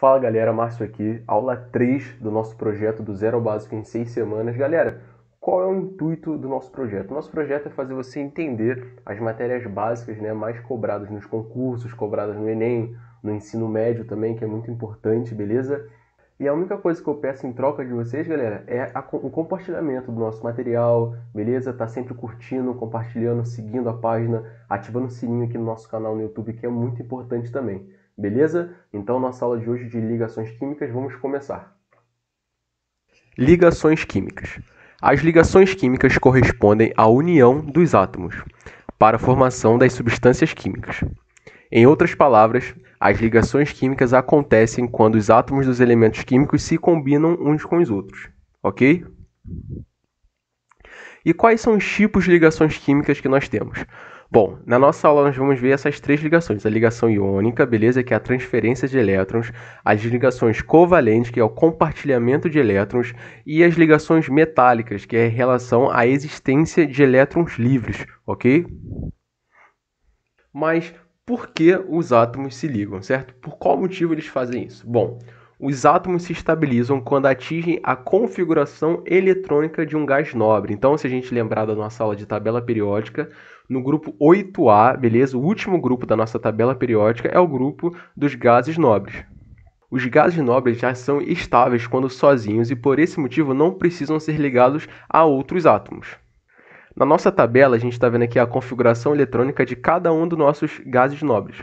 Fala galera, Márcio aqui, aula 3 do nosso projeto do Zero ao Básico em 6 semanas. Galera, qual é o intuito do nosso projeto? Nosso projeto é fazer você entender as matérias básicas, mais cobradas nos concursos, cobradas no Enem, no ensino médio também, que é muito importante, beleza? E a única coisa que eu peço em troca de vocês, galera, é o compartilhamento do nosso material, beleza? Tá sempre curtindo, compartilhando, seguindo a página, ativando o sininho aqui no nosso canal no YouTube, que é muito importante também, beleza? Então, nossa aula de hoje de ligações químicas, vamos começar. Ligações químicas. As ligações químicas correspondem à união dos átomos para a formação das substâncias químicas. Em outras palavras, as ligações químicas acontecem quando os átomos dos elementos químicos se combinam uns com os outros, ok? E quais são os tipos de ligações químicas que nós temos? Bom, na nossa aula nós vamos ver essas três ligações. A ligação iônica, beleza? Que é a transferência de elétrons. As ligações covalentes, que é o compartilhamento de elétrons. E as ligações metálicas, que é em relação à existência de elétrons livres, ok? Mas por que os átomos se ligam, certo? Por qual motivo eles fazem isso? Bom, os átomos se estabilizam quando atingem a configuração eletrônica de um gás nobre. Então, se a gente lembrar da nossa aula de tabela periódica, no grupo 8A, beleza? O último grupo da nossa tabela periódica é o grupo dos gases nobres. Os gases nobres já são estáveis quando sozinhos e, por esse motivo, não precisam ser ligados a outros átomos. Na nossa tabela, a gente está vendo aqui a configuração eletrônica de cada um dos nossos gases nobres.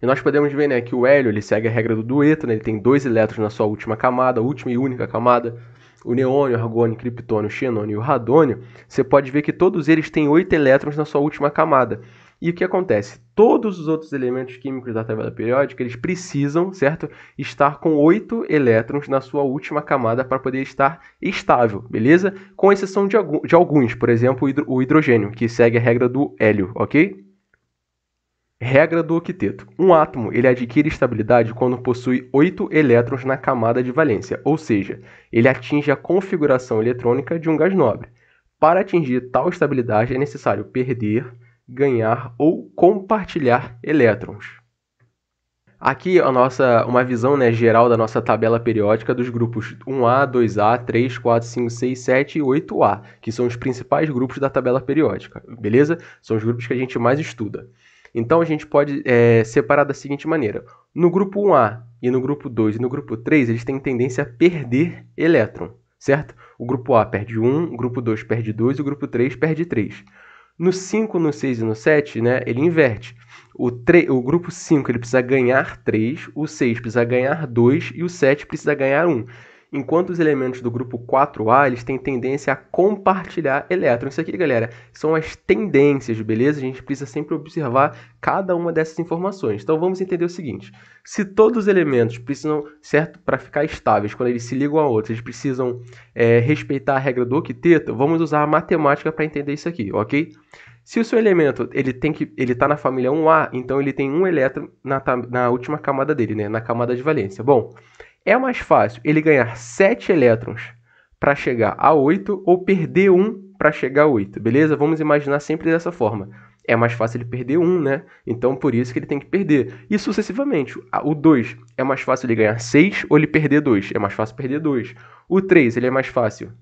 E nós podemos ver que o hélio ele segue a regra do dueto, ele tem 2 elétrons na sua última camada, última e única camada. O neônio, o argônio, o criptônio, o xenônio e o radônio, você pode ver que todos eles têm 8 elétrons na sua última camada. E o que acontece? Todos os outros elementos químicos da tabela periódica, eles precisam, certo, estar com 8 elétrons na sua última camada para poder estar estável, beleza? Com exceção de alguns, por exemplo, o hidrogênio, que segue a regra do hélio, ok? Regra do octeto. Um átomo ele adquire estabilidade quando possui 8 elétrons na camada de valência, ou seja, ele atinge a configuração eletrônica de um gás nobre. Para atingir tal estabilidade é necessário perder, ganhar ou compartilhar elétrons. Aqui uma visão geral da nossa tabela periódica dos grupos 1A, 2A, 3, 4, 5, 6, 7 e 8A, que são os principais grupos da tabela periódica, beleza? São os grupos que a gente mais estuda. Então, a gente pode separar da seguinte maneira. No grupo 1A e no grupo 2 e no grupo 3, eles têm tendência a perder elétron, certo? O grupo A perde 1, o grupo 2 perde 2 e o grupo 3 perde 3. No 5, no 6 e no 7, ele inverte. O grupo 5 ele precisa ganhar 3, o 6 precisa ganhar 2 e o 7 precisa ganhar 1. Enquanto os elementos do grupo 4A eles têm tendência a compartilhar elétrons. Isso aqui, galera, são as tendências, beleza? A gente precisa sempre observar cada uma dessas informações. Então, vamos entender o seguinte. Se todos os elementos precisam, certo, para ficar estáveis, quando eles se ligam a outros, eles precisam respeitar a regra do octeto, vamos usar a matemática para entender isso aqui, ok? Se o seu elemento ele está na família 1A, então ele tem um elétron na última camada dele, na camada de valência. Bom, é mais fácil ele ganhar 7 elétrons para chegar a 8 ou perder 1 para chegar a 8, beleza? Vamos imaginar sempre dessa forma. É mais fácil ele perder 1, Então, por isso que ele tem que perder. E sucessivamente. O 2 é mais fácil ele ganhar 6 ou ele perder 2? É mais fácil perder 2. O 3 ele é mais fácil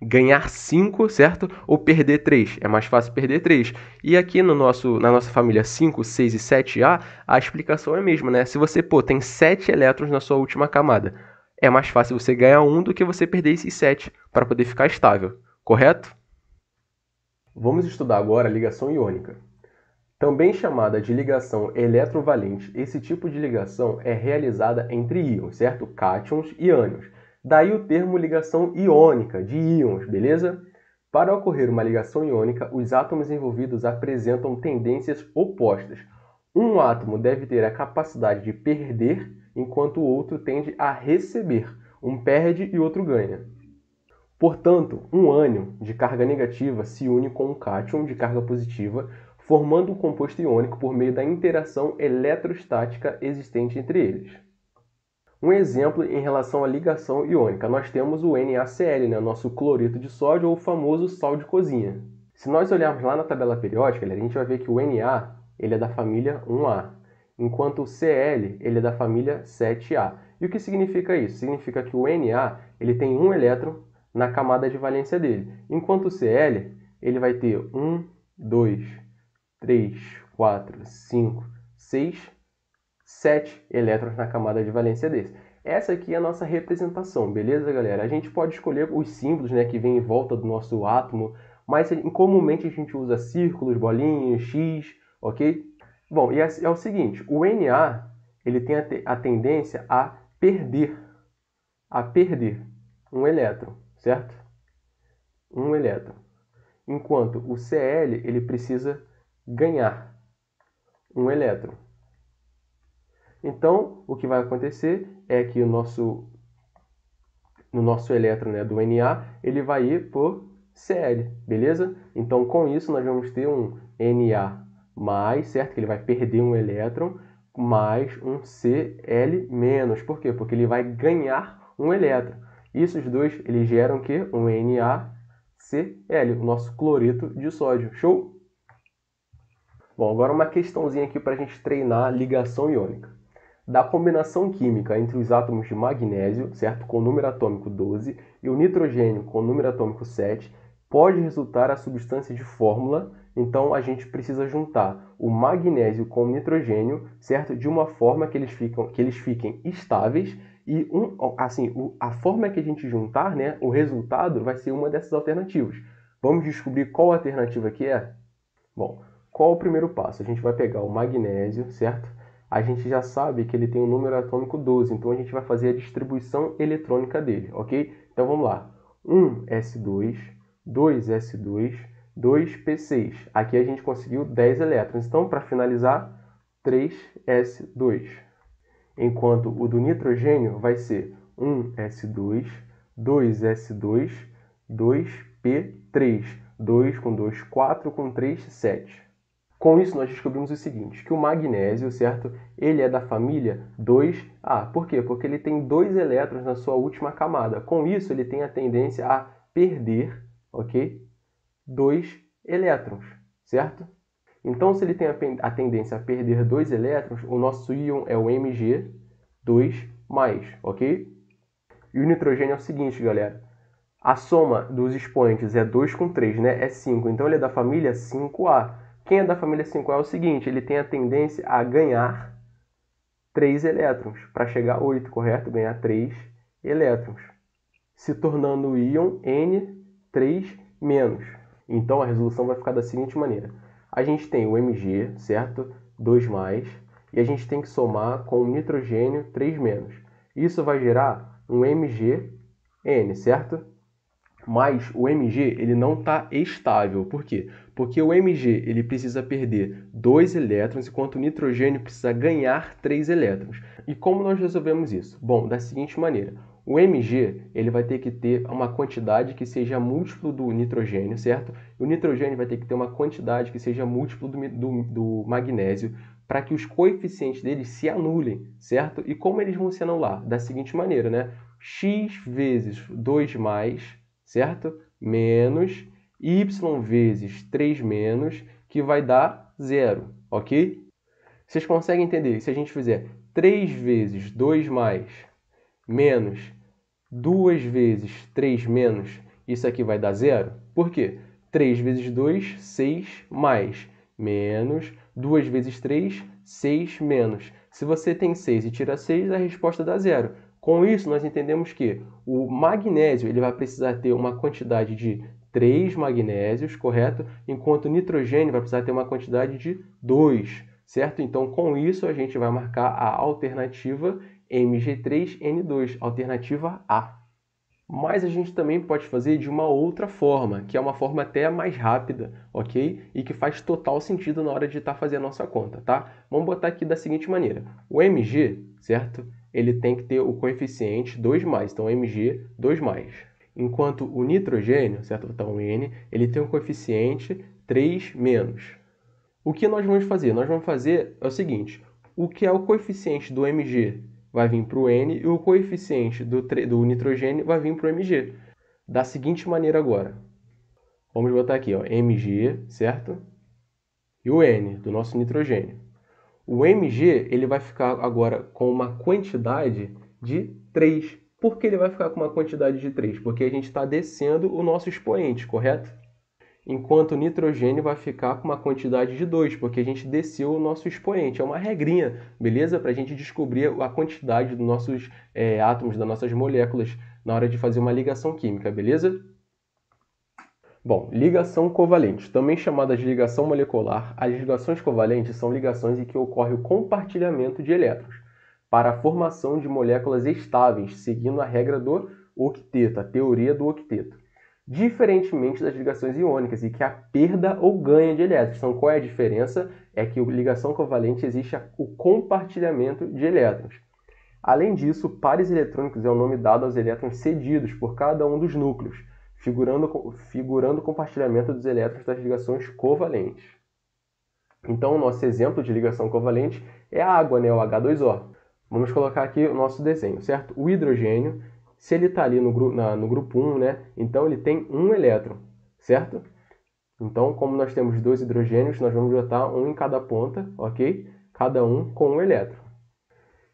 ganhar 5, certo? Ou perder 3. É mais fácil perder 3. E aqui na nossa família 5, 6 e 7A, a explicação é a mesma, Se você tem 7 elétrons na sua última camada, é mais fácil você ganhar 1 do que você perder esses 7 para poder ficar estável, correto? Vamos estudar agora a ligação iônica. Também chamada de ligação eletrovalente, esse tipo de ligação é realizada entre íons, certo? Cátions e ânions. Daí o termo ligação iônica, de íons, beleza? Para ocorrer uma ligação iônica, os átomos envolvidos apresentam tendências opostas. Um átomo deve ter a capacidade de perder, enquanto o outro tende a receber. Um perde e outro ganha. Portanto, um ânion de carga negativa se une com um cátion de carga positiva, formando um composto iônico por meio da interação eletrostática existente entre eles. Um exemplo em relação à ligação iônica, nós temos o NaCl, nosso cloreto de sódio ou o famoso sal de cozinha. Se nós olharmos lá na tabela periódica, a gente vai ver que o Na ele é da família 1A. enquanto o Cl ele é da família 7A. E o que significa isso? Significa que o Na ele tem um elétron na camada de valência dele, enquanto o Cl ele vai ter 1, 2, 3, 4, 5, 6, 7 elétrons na camada de valência desse. Essa aqui é a nossa representação, beleza, galera? A gente pode escolher os símbolos, né, que vem em volta do nosso átomo, mas comumente a gente usa círculos, bolinhas, X, ok? Bom, e é o seguinte, o Na ele tem a tendência a perder um elétron, certo? Um elétron. Enquanto o Cl ele precisa ganhar um elétron. Então, o que vai acontecer é que no nosso elétron, né, do Na, ele vai ir por Cl, beleza? Então, com isso, nós vamos ter um Na+, certo? Que ele vai perder um elétron, mais um Cl-. Por quê? Porque ele vai ganhar um elétron. Isso, os dois, eles geram o quê? Um NaCl, o nosso cloreto de sódio. Show? Bom, agora uma questãozinha aqui para a gente treinar ligação iônica. Da combinação química entre os átomos de magnésio, certo, com número atômico 12, e o nitrogênio com número atômico 7, pode resultar a substância de fórmula. Então a gente precisa juntar o magnésio com o nitrogênio, certo, de uma forma que eles fiquem estáveis. E a forma que a gente juntar, né, o resultado vai ser uma dessas alternativas. Vamos descobrir qual alternativa que é? Bom, qual é o primeiro passo? A gente vai pegar o magnésio, certo? A gente já sabe que ele tem um número atômico 12, então a gente vai fazer a distribuição eletrônica dele, ok? Então vamos lá. 1s2, 2s2, 2p6. Aqui a gente conseguiu 10 elétrons. Então, para finalizar, 3s2. Enquanto o do nitrogênio vai ser 1s2, 2s2, 2p3. 2 com 2, 4 com 3, 7. Com isso, nós descobrimos o seguinte, que o magnésio, certo? Ele é da família 2A. Por quê? Porque ele tem 2 elétrons na sua última camada. Com isso, ele tem a tendência a perder, ok? 2 elétrons, certo? Então, se ele tem a tendência a perder 2 elétrons, o nosso íon é o Mg2+, ok? E o nitrogênio é o seguinte, galera. A soma dos expoentes é 2 com 3, né? É 5. Então, ele é da família 5A. Quem é da família 5A é o seguinte, ele tem a tendência a ganhar 3 elétrons, para chegar a 8, correto? Ganhar 3 elétrons, se tornando o íon N3-. Então, a resolução vai ficar da seguinte maneira. A gente tem o Mg, certo? 2+, e a gente tem que somar com o nitrogênio 3-. Isso vai gerar um MgN, certo? Mas o Mg ele não está estável. Por quê? Porque o Mg ele precisa perder 2 elétrons, enquanto o nitrogênio precisa ganhar 3 elétrons. E como nós resolvemos isso? Bom, da seguinte maneira. O Mg ele vai ter que ter uma quantidade que seja múltiplo do nitrogênio, certo? E o nitrogênio vai ter que ter uma quantidade que seja múltiplo do magnésio, para que os coeficientes deles se anulem, certo? E como eles vão se anular? Da seguinte maneira, né? X vezes 2+, certo? Menos y vezes 3-, que vai dar 0, ok? Vocês conseguem entender? Se a gente fizer 3 vezes 2+, menos 2 vezes 3-, isso aqui vai dar 0? Por quê? 3 vezes 2, 6, mais, menos 2 vezes 3, 6 menos. Se você tem 6 e tira 6, a resposta dá 0. Com isso, nós entendemos que o magnésio ele vai precisar ter uma quantidade de 3 magnésios, correto? Enquanto o nitrogênio vai precisar ter uma quantidade de 2, certo? Então, com isso, a gente vai marcar a alternativa Mg3N2, alternativa A. Mas a gente também pode fazer de uma outra forma, que é uma forma até mais rápida, ok? E que faz total sentido na hora de estar fazendo a nossa conta, tá? Vamos botar aqui da seguinte maneira. O Mg, certo? Ele tem que ter o coeficiente 2+, então Mg 2+. Enquanto o nitrogênio, certo? Vou botar um N, ele tem um coeficiente 3-. O que nós vamos fazer? Nós vamos fazer o seguinte, o que é o coeficiente do Mg vai vir para o N e o coeficiente do nitrogênio vai vir para o Mg. Da seguinte maneira agora. Vamos botar aqui, ó, Mg, certo? E o N do nosso nitrogênio. O Mg ele vai ficar agora com uma quantidade de 3. Por que ele vai ficar com uma quantidade de 3? Porque a gente está descendo o nosso expoente, correto? Enquanto o nitrogênio vai ficar com uma quantidade de 2, porque a gente desceu o nosso expoente. É uma regrinha, beleza? Para a gente descobrir a quantidade dos nossos átomos, das nossas moléculas, na hora de fazer uma ligação química, beleza? Bom, ligação covalente, também chamada de ligação molecular, as ligações covalentes são ligações em que ocorre o compartilhamento de elétrons para a formação de moléculas estáveis, seguindo a regra do octeto, a teoria do octeto. Diferentemente das ligações iônicas, em que há perda ou ganho de elétrons. Então, qual é a diferença? É que a ligação covalente existe o compartilhamento de elétrons. Além disso, pares eletrônicos é o nome dado aos elétrons cedidos por cada um dos núcleos, figurando o compartilhamento dos elétrons das ligações covalentes. Então, o nosso exemplo de ligação covalente é a água, né, o H2O. Vamos colocar aqui o nosso desenho, certo? O hidrogênio, se ele está ali no grupo 1, né, então ele tem um elétron, certo? Então, como nós temos dois hidrogênios, nós vamos botar um em cada ponta, ok? Cada um com um elétron.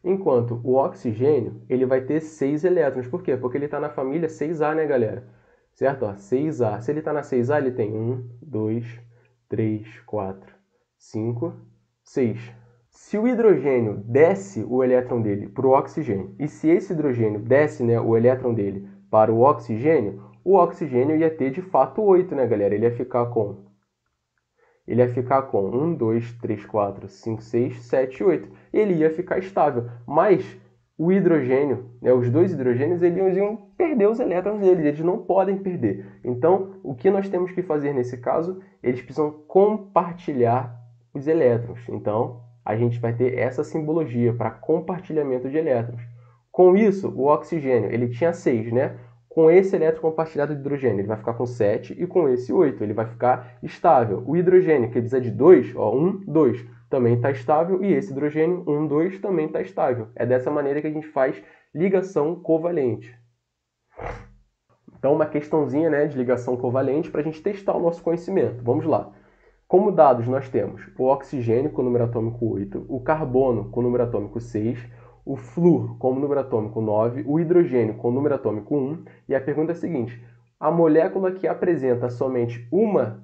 Enquanto o oxigênio, ele vai ter 6 elétrons. Por quê? Porque ele está na família 6A, né, galera? Certo? Ó, 6A. Se ele está na 6A, ele tem 1, 2, 3, 4, 5, 6. Se o hidrogênio desce o elétron dele para o oxigênio, e se esse hidrogênio desce, né, o elétron dele para o oxigênio ia ter de fato 8, né, galera? Ele ia ficar com 1, 2, 3, 4, 5, 6, 7, 8. Ele ia ficar estável. Mas o hidrogênio, né, os dois hidrogênios, eles iam perder os elétrons deles. Eles não podem perder. Então, o que nós temos que fazer nesse caso? Eles precisam compartilhar os elétrons. Então, a gente vai ter essa simbologia para compartilhamento de elétrons. Com isso, o oxigênio, ele tinha 6, né? Com esse elétron compartilhado de hidrogênio, ele vai ficar com 7 e com esse 8, ele vai ficar estável. O hidrogênio, que precisa de 2, ó, 1, 2, também está estável, e esse hidrogênio, 1, 2, também está estável. É dessa maneira que a gente faz ligação covalente. Então, uma questãozinha, né, de ligação covalente para a gente testar o nosso conhecimento. Vamos lá. Como dados, nós temos o oxigênio com número atômico 8, o carbono com número atômico 6, o flúor com número atômico 9, o hidrogênio com número atômico 1. E a pergunta é a seguinte: a molécula que apresenta somente uma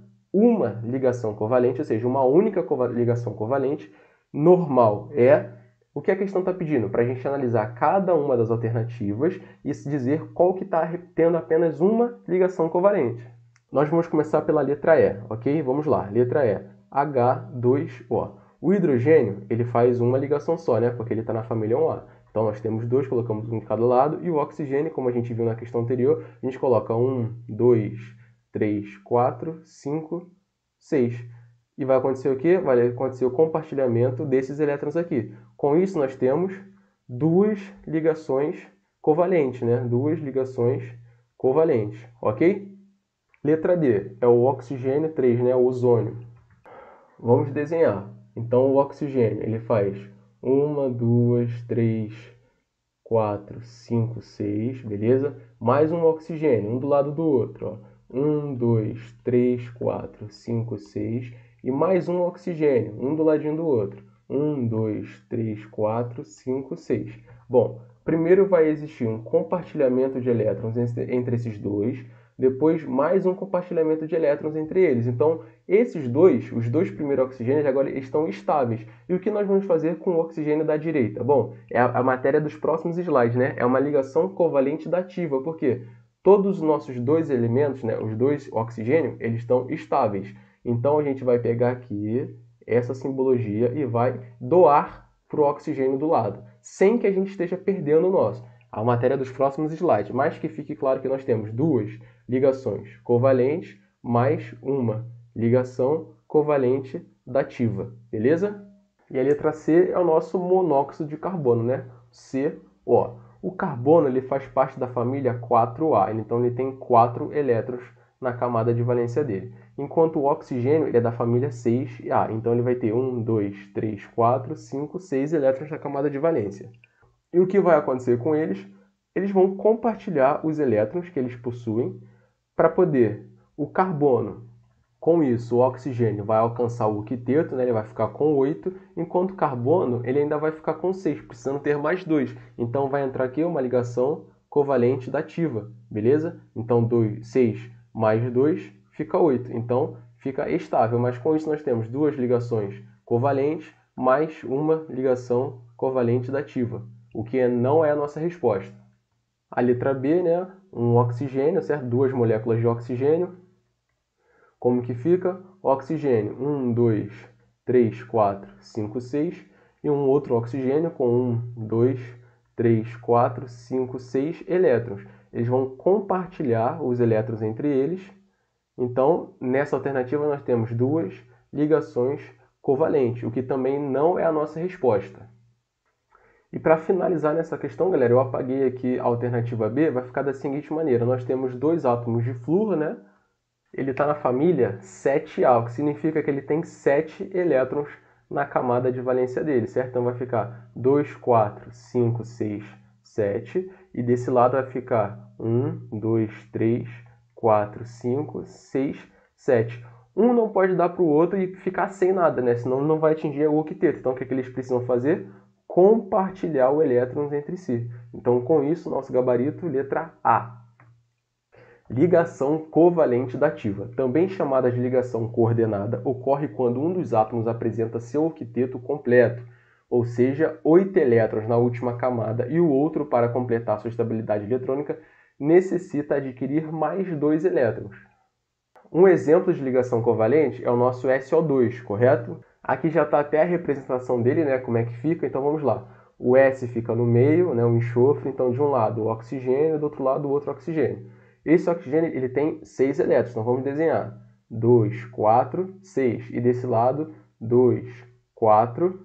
ligação covalente, ou seja, uma única ligação covalente, normal é... O que a questão está pedindo? Para a gente analisar cada uma das alternativas e dizer qual que está tendo apenas uma ligação covalente. Nós vamos começar pela letra E, ok? Vamos lá, letra E, H2O. O hidrogênio, ele faz uma ligação só, né? Porque ele está na família 1A. Então, nós temos dois, colocamos um de cada lado. E o oxigênio, como a gente viu na questão anterior, a gente coloca 1, 2, 3, 4, 5, 6. E vai acontecer o quê? Vai acontecer o compartilhamento desses elétrons aqui. Com isso, nós temos duas ligações covalentes, né? Duas ligações covalentes, ok? Letra D é o oxigênio 3, né? O ozônio. Vamos desenhar. Então, o oxigênio, ele faz 1, 2, 3, 4, 5, 6, beleza? Mais um oxigênio, um do lado do outro, ó. 1, 2, 3, 4, 5, 6. E mais um oxigênio, um do ladinho do outro. 1, 2, 3, 4, 5, 6. Bom, primeiro vai existir um compartilhamento de elétrons entre esses dois. Depois, mais um compartilhamento de elétrons entre eles. Então, esses dois, os dois primeiros oxigênios, agora estão estáveis. E o que nós vamos fazer com o oxigênio da direita? Bom, é a matéria dos próximos slides, né? É uma ligação covalente dativa. Por quê? Todos os nossos dois elementos, né, os dois oxigênios, eles estão estáveis. Então, a gente vai pegar aqui essa simbologia e vai doar para o oxigênio do lado, sem que a gente esteja perdendo o nosso. A matéria dos próximos slides, mas que fique claro que nós temos duas ligações covalentes mais uma ligação covalente dativa, beleza? E a letra C é o nosso monóxido de carbono, né? CO. O carbono ele faz parte da família 4A, então ele tem 4 elétrons na camada de valência dele. Enquanto o oxigênio ele é da família 6A, então ele vai ter 1, 2, 3, 4, 5, 6 elétrons na camada de valência. E o que vai acontecer com eles? Eles vão compartilhar os elétrons que eles possuem para poder o carbono Com isso, o oxigênio vai alcançar o octeto, né? Ele vai ficar com 8, enquanto o carbono ele ainda vai ficar com 6, precisando ter mais 2. Então vai entrar aqui uma ligação covalente dativa, beleza? Então 6 mais 2 fica 8, então fica estável. Mas com isso nós temos duas ligações covalentes mais uma ligação covalente dativa, o que não é a nossa resposta. A letra B, né? Um oxigênio, certo? Duas moléculas de oxigênio. Como que fica? Oxigênio 1, 2, 3, 4, 5, 6 e um outro oxigênio com 1, 2, 3, 4, 5, 6 elétrons. Eles vão compartilhar os elétrons entre eles. Então, nessa alternativa nós temos duas ligações covalentes, o que também não é a nossa resposta. E para finalizar nessa questão, galera, eu apaguei aqui a alternativa B, vai ficar da seguinte maneira. Nós temos dois átomos de flúor, né? Ele está na família 7A, o que significa que ele tem 7 elétrons na camada de valência dele, certo? Então vai ficar 2, 4, 5, 6, 7. E desse lado vai ficar 1, 2, 3, 4, 5, 6, 7. Um não pode dar para o outro e ficar sem nada, né? Senão não vai atingir o octeto. Então o que eles precisam fazer? Compartilhar o elétrons entre si. Então com isso, nosso gabarito, letra A. Ligação covalente dativa, também chamada de ligação coordenada, ocorre quando um dos átomos apresenta seu octeto completo, ou seja, 8 elétrons na última camada, e o outro, para completar sua estabilidade eletrônica, necessita adquirir mais 2 elétrons. Um exemplo de ligação covalente é o nosso SO2, correto? Aqui já está até a representação dele, né? Como é que fica, então vamos lá. O S fica no meio, né? O enxofre, então de um lado o oxigênio, do outro lado o outro oxigênio. Esse oxigênio ele tem 6 elétrons, então vamos desenhar 2, 4, 6. E desse lado 2, 4,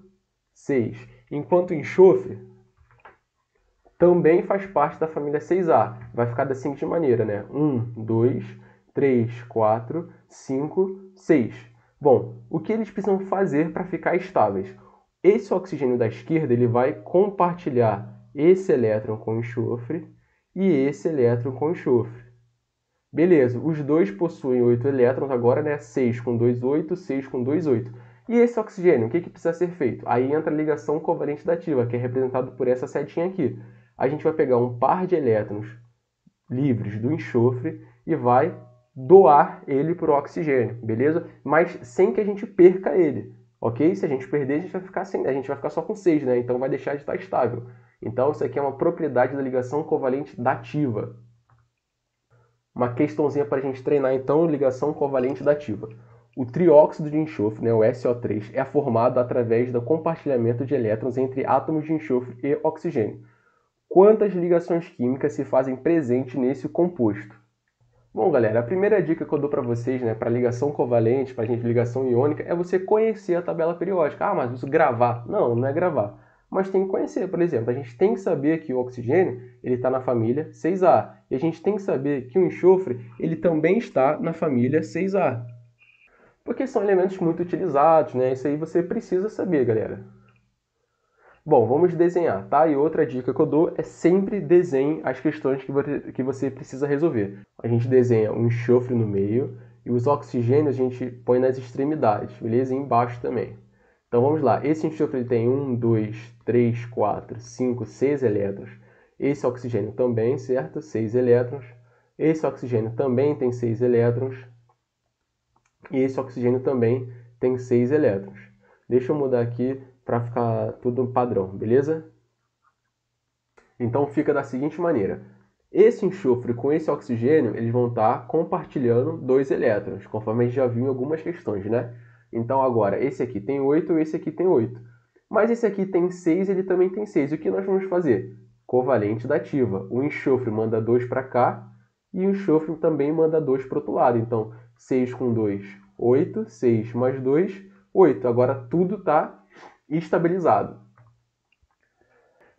6. Enquanto o enxofre também faz parte da família 6A. Vai ficar da seguinte maneira, né? 1, 2, 3, 4, 5, 6. Bom, o que eles precisam fazer para ficar estáveis? Esse oxigênio da esquerda ele vai compartilhar esse elétron com enxofre e esse elétron com enxofre. Beleza, os dois possuem 8 elétrons agora, né? 6 com 2, 8, 6 com 2, 8. E esse oxigênio, o que precisa ser feito? Aí entra a ligação covalente dativa, que é representada por essa setinha aqui. A gente vai pegar um par de elétrons livres do enxofre e vai doar ele para o oxigênio, beleza? Mas sem que a gente perca ele, ok? Se a gente perder, a gente vai ficar sem, a gente vai ficar só com 6, né? Então vai deixar de estar estável. Então isso aqui é uma propriedade da ligação covalente dativa. Uma questãozinha para a gente treinar, então, ligação covalente dativa. O trióxido de enxofre, né, o SO3, é formado através do compartilhamento de elétrons entre átomos de enxofre e oxigênio. Quantas ligações químicas se fazem presente nesse composto? Bom, galera, a primeira dica que eu dou para vocês, né, para ligação covalente, para a gente ligação iônica, é você conhecer a tabela periódica. Ah, mas isso gravar? Não, não é gravar. Mas tem que conhecer, por exemplo, a gente tem que saber que o oxigênio ele está na família 6A. E a gente tem que saber que o enxofre ele também está na família 6A. Porque são elementos muito utilizados, né? Isso aí você precisa saber, galera. Bom, vamos desenhar, tá? E outra dica que eu dou é sempre desenhe as questões que você precisa resolver. A gente desenha um enxofre no meio e os oxigênios a gente põe nas extremidades, beleza? E embaixo também. Então vamos lá, esse enxofre tem 1, 2, 3, 4, 5, 6 elétrons. Esse oxigênio também, certo? 6 elétrons. Esse oxigênio também tem 6 elétrons. E esse oxigênio também tem 6 elétrons. Deixa eu mudar aqui para ficar tudo padrão, beleza? Então fica da seguinte maneira. Esse enxofre com esse oxigênio, eles vão estar compartilhando 2 elétrons, conforme a gente já viu em algumas questões, né? Então agora, esse aqui tem 8, esse aqui tem 8. Mas esse aqui tem 6, ele também tem 6. O que nós vamos fazer? Covalente dativa. O enxofre manda 2 para cá e o enxofre também manda 2 para o outro lado. Então, 6 com 2, 8. 6 mais 2, 8. Agora tudo está estabilizado.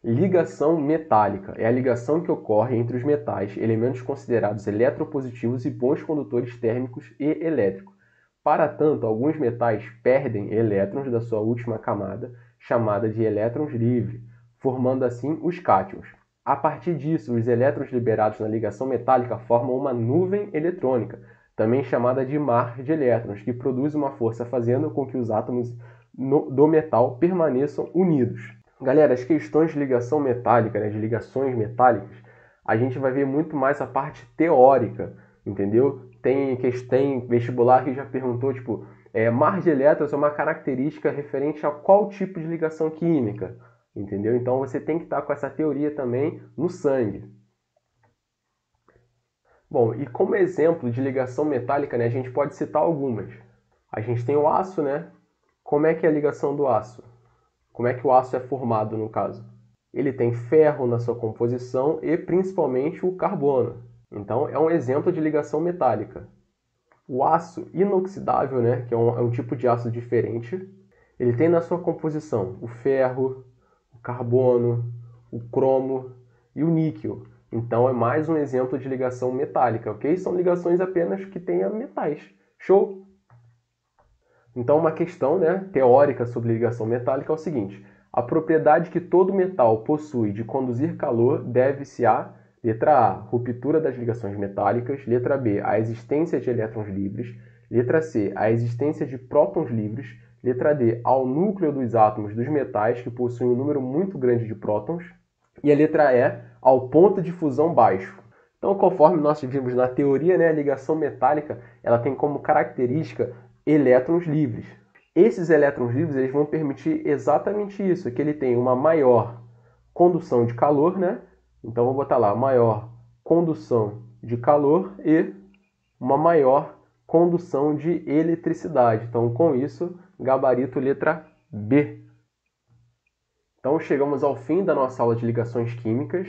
Ligação metálica é a ligação que ocorre entre os metais, elementos considerados eletropositivos e bons condutores térmicos e elétricos. Para tanto, alguns metais perdem elétrons da sua última camada, chamada de elétrons livres, formando assim os cátions. A partir disso, os elétrons liberados na ligação metálica formam uma nuvem eletrônica. também chamada de mar de elétrons, que produz uma força fazendo com que os átomos do metal permaneçam unidos. Galera, as questões de ligação metálica, né, de ligações metálicas, a gente vai ver muito mais a parte teórica, entendeu? Tem vestibular que já perguntou, tipo, mar de elétrons é uma característica referente a qual tipo de ligação química, entendeu? Então você tem que estar com essa teoria também no sangue. Bom, e como exemplo de ligação metálica, né, a gente pode citar algumas. A gente tem o aço, né? Como é que é a ligação do aço? Como é que o aço é formado, no caso? Ele tem ferro na sua composição e principalmente o carbono. Então, é um exemplo de ligação metálica. O aço inoxidável, né, que é um tipo de aço diferente, ele tem na sua composição o ferro, o carbono, o cromo e o níquel. Então, é mais um exemplo de ligação metálica, ok? São ligações apenas que tenham metais. Show? Então, uma questão, né, teórica sobre ligação metálica é o seguinte: a propriedade que todo metal possui de conduzir calor deve-se a letra A, ruptura das ligações metálicas, letra B, a existência de elétrons livres, letra C, a existência de prótons livres, letra D, ao núcleo dos átomos dos metais que possuem um número muito grande de prótons, e a letra E, ao ponto de fusão baixo. Então, conforme nós vimos na teoria, né, a ligação metálica ela tem como característica elétrons livres. Esses elétrons livres eles vão permitir exatamente isso, que ele tem uma maior condução de calor, né? Então, vou botar lá, maior condução de calor e uma maior condução de eletricidade. Então, com isso, gabarito letra B. Então, chegamos ao fim da nossa aula de ligações químicas.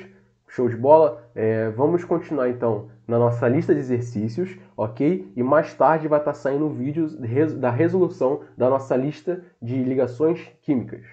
Show de bola? Vamos continuar, então, na nossa lista de exercícios, ok? E mais tarde vai estar saindo um vídeo da resolução da nossa lista de ligações químicas.